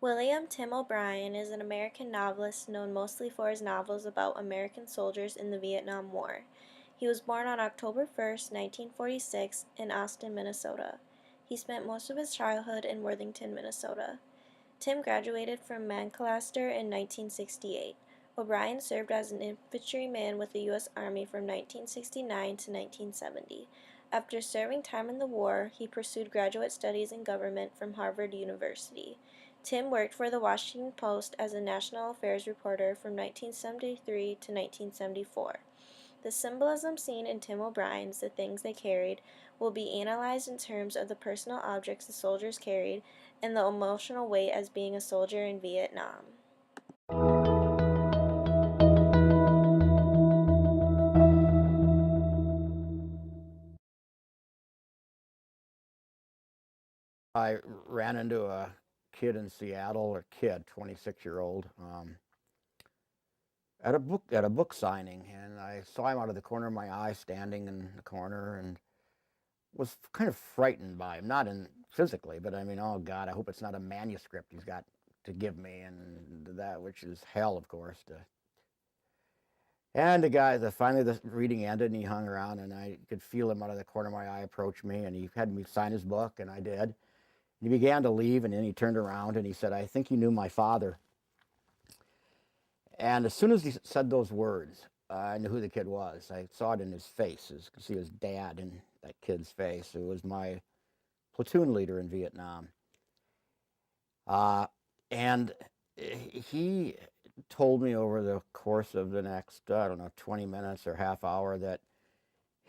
William Tim O'Brien is an American novelist known mostly for his novels about American soldiers in the Vietnam War. He was born on October 1st, 1946, in Austin, Minnesota. He spent most of his childhood in Worthington, Minnesota. Tim graduated from Manchester in 1968. O'Brien served as an infantryman with the U.S. Army from 1969 to 1970. After serving time in the war, he pursued graduate studies in government from Harvard University. Tim worked for the Washington Post as a national affairs reporter from 1973 to 1974. The symbolism seen in Tim O'Brien's The Things They Carried will be analyzed in terms of the personal objects the soldiers carried and the emotional weight as being a soldier in Vietnam. I ran into a kid in Seattle, 26-year-old, at a book signing, and I saw him out of the corner of my eye, standing in the corner, and was kind of frightened by him. Not in physically, but I mean, oh God, I hope it's not a manuscript he's got to give me, and that, which is hell, of course. And finally the reading ended, and he hung around, and I could feel him out of the corner of my eye approach me, and he had me sign his book, and I did. He began to leave, and then he turned around and he said, "I think you knew my father." And as soon as he said those words, I knew who the kid was. I saw it in his face. You could see his dad in that kid's face. It was my platoon leader in Vietnam. Uh, and he told me over the course of the next, I don't know, 20 minutes or half hour that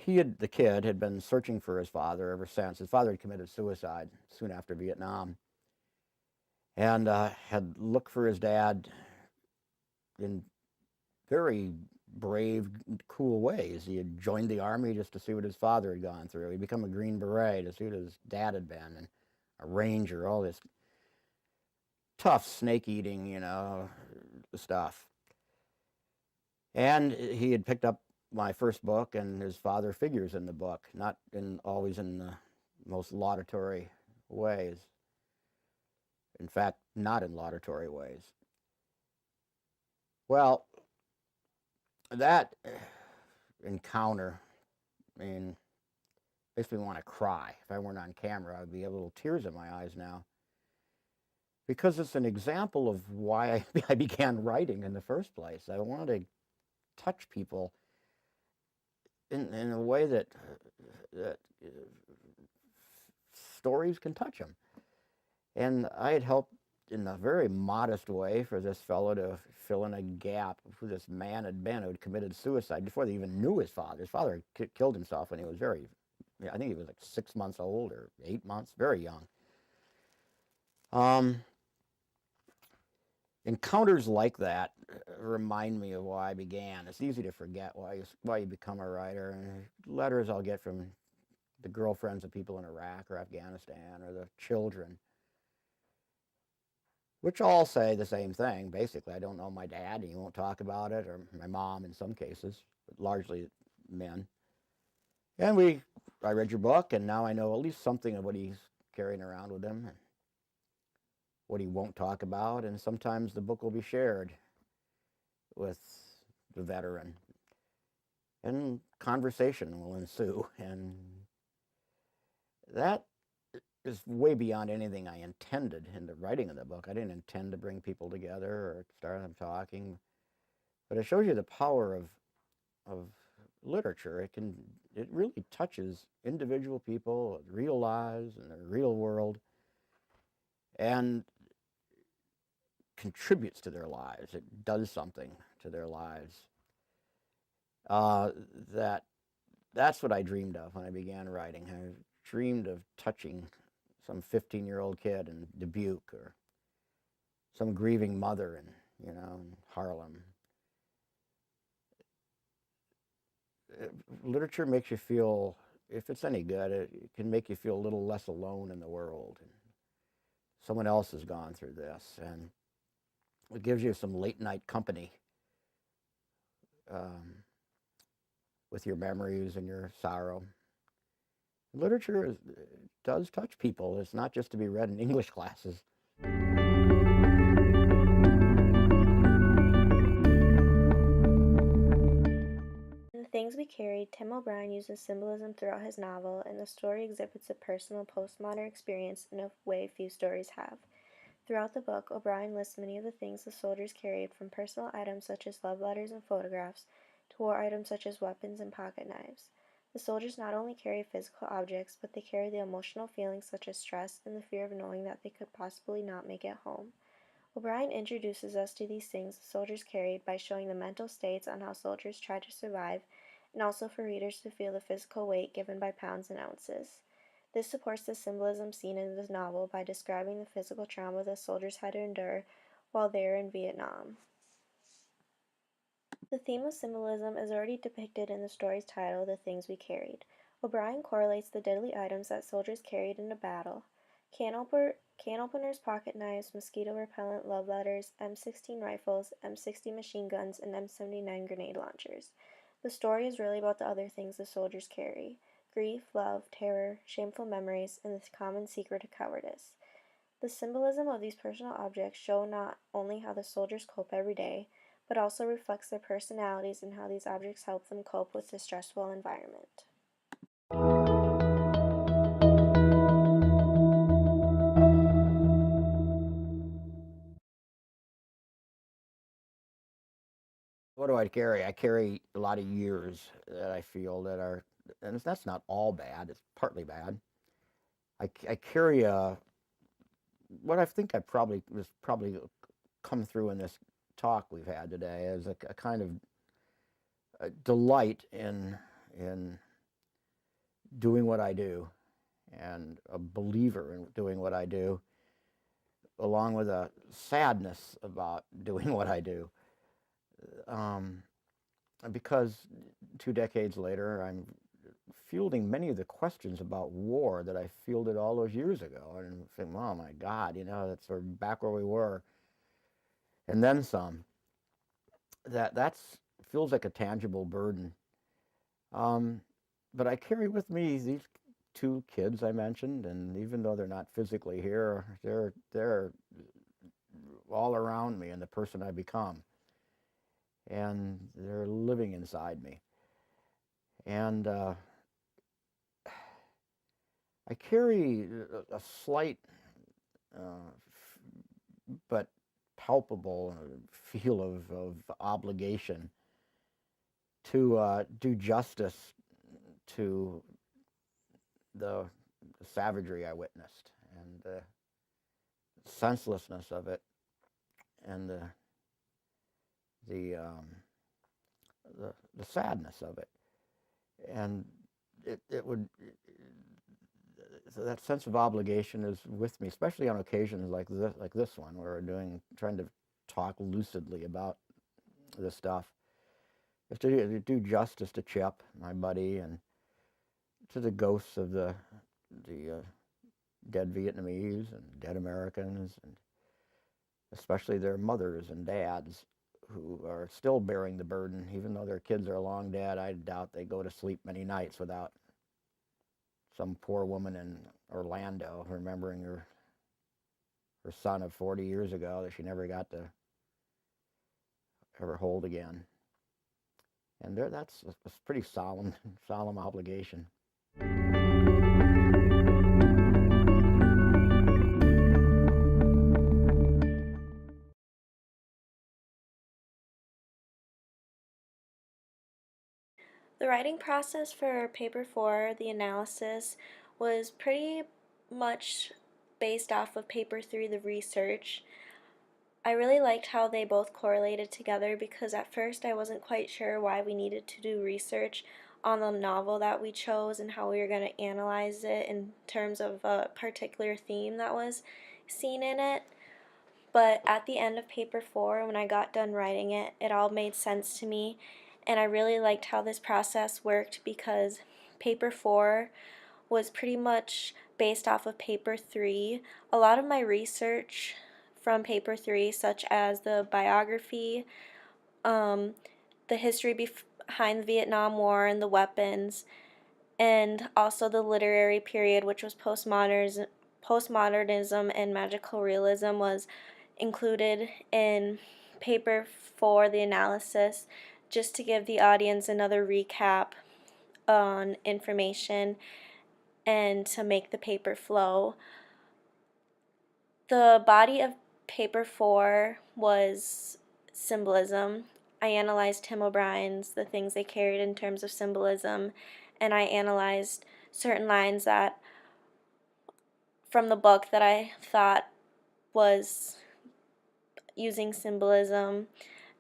the kid had been searching for his father ever since. His father had committed suicide soon after Vietnam, and had looked for his dad in very brave, cool ways. He had joined the army just to see what his father had gone through. He'd become a Green Beret to see what his dad had been, and a ranger, all this tough snake eating, stuff. And he had picked up my first book, and his father figures in the book, not always in the most laudatory ways. In fact, not in laudatory ways. Well, that encounter, I mean, makes me want to cry. If I weren't on camera, I'd be a little tears in my eyes now, because it's an example of why I began writing in the first place. I wanted to touch people in a way that stories can touch them. And I had helped in a very modest way for this fellow to fill in a gap of who this man had been who had committed suicide before they even knew his father. His father killed himself when he was I think he was like 6 months old or 8 months, very young. Um, Encounters like that remind me of why I began. It's easy to forget why you become a writer. And letters I'll get from the girlfriends of people in Iraq or Afghanistan, or the children, which all say the same thing. Basically, I don't know my dad, and he won't talk about it, or my mom in some cases, but largely men. And I read your book, and now I know at least something of what he's carrying around with him, and what he won't talk about, and sometimes the book will be shared with the veteran, and conversation will ensue, and that is way beyond anything I intended in the writing of the book. I didn't intend to bring people together or start them talking, but it shows you the power of literature. It really touches individual people, real lives, and the real world, and contributes to their lives. It does something to their lives. Uh, that that's what I dreamed of when I began writing. I dreamed of touching some 15-year-old kid in Dubuque, or some grieving mother in Harlem. Literature makes you feel, if it's any good, it can make you feel a little less alone in the world. And someone else has gone through this, and it gives you some late night company, um, with your memories and your sorrow. Literature does touch people. It's not just to be read in English classes. Things We Carried, Tim O'Brien uses symbolism throughout his novel, and the story exhibits a personal postmodern experience in a way few stories have. Throughout the book, O'Brien lists many of the things the soldiers carried, from personal items such as love letters and photographs, to war items such as weapons and pocket knives. The soldiers not only carry physical objects, but they carry the emotional feelings such as stress and the fear of knowing that they could possibly not make it home. O'Brien introduces us to these things the soldiers carried by showing the mental states on how soldiers tried to survive, and also for readers to feel the physical weight given by pounds and ounces. This supports the symbolism seen in this novel by describing the physical trauma the soldiers had to endure while they were in Vietnam. The theme of symbolism is already depicted in the story's title, The Things We Carried. O'Brien correlates the deadly items that soldiers carried into battle. Can openers, pocket knives, mosquito repellent, love letters, M16 rifles, M60 machine guns, and M79 grenade launchers. The story is really about the other things the soldiers carry: grief, love, terror, shameful memories, and the common secret of cowardice. The symbolism of these personal objects show not only how the soldiers cope every day, but also reflects their personalities and how these objects help them cope with the stressful environment. What do I carry? I carry a lot of years that I feel that are, and that's not all bad. It's partly bad. I carry what I think I probably was probably come through in this talk we've had today is a kind of a delight in doing what I do and a believer in doing what I do, along with a sadness about doing what I do. Um, because 2 decades later, I'm fielding many of the questions about war that I fielded all those years ago, and think, oh my God, that's sort of back where we were, and then some. That's feels like a tangible burden. Um, but I carry with me these two kids I mentioned, and even though they're not physically here, they're all around me and the person I become, and they're living inside me. And I carry a slight uh, but palpable feel of obligation to do justice to the savagery I witnessed and the senselessness of it and the um, the sadness of it. And it would so that sense of obligation is with me, especially on occasions like this one, where we're trying to talk lucidly about this stuff. Is to do justice to Chip, my buddy, and to the ghosts of the dead Vietnamese and dead Americans, and especially their mothers and dads who are still bearing the burden, even though their kids are long dead. I doubt they go to sleep many nights without some poor woman in Orlando remembering her son of 40 years ago that she never got to ever hold again. And that's a pretty solemn obligation. The writing process for paper 4, the analysis, was pretty much based off of paper 3, the research. I really liked how they both correlated together because at first I wasn't quite sure why we needed to do research on the novel that we chose and how we were going to analyze it in terms of a particular theme that was seen in it. But at the end of paper 4, when I got done writing it, it all made sense to me. And I really liked how this process worked because paper 4 was pretty much based off of paper 3. A lot of my research from paper 3, such as the biography, um, the history behind the Vietnam War and the weapons, and also the literary period, which was postmodernism and magical realism, was included in paper 4, the analysis. just to give the audience another recap on information and to make the paper flow. The body of paper 4 was symbolism. I analyzed Tim O'Brien's, the things they carried in terms of symbolism, and I analyzed certain lines that from the book that I thought was using symbolism.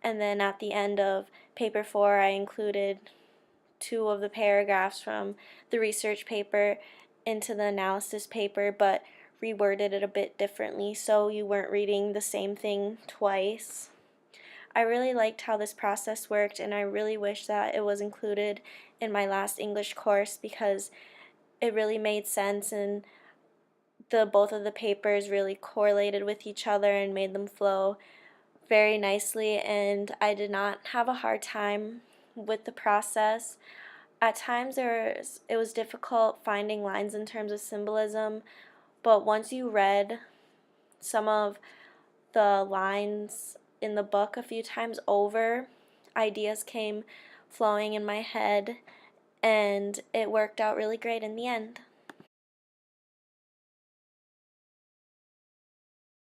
And then at the end of paper 4, I included two of the paragraphs from the research paper into the analysis paper, but reworded it a bit differently so you weren't reading the same thing twice. I really liked how this process worked, and I really wish that it was included in my last English course because it really made sense, and the both of the papers really correlated with each other and made them flow very nicely, and I did not have a hard time with the process. At times it was difficult finding lines in terms of symbolism, but once you read some of the lines in the book a few times over, ideas came flowing in my head, and it worked out really great in the end.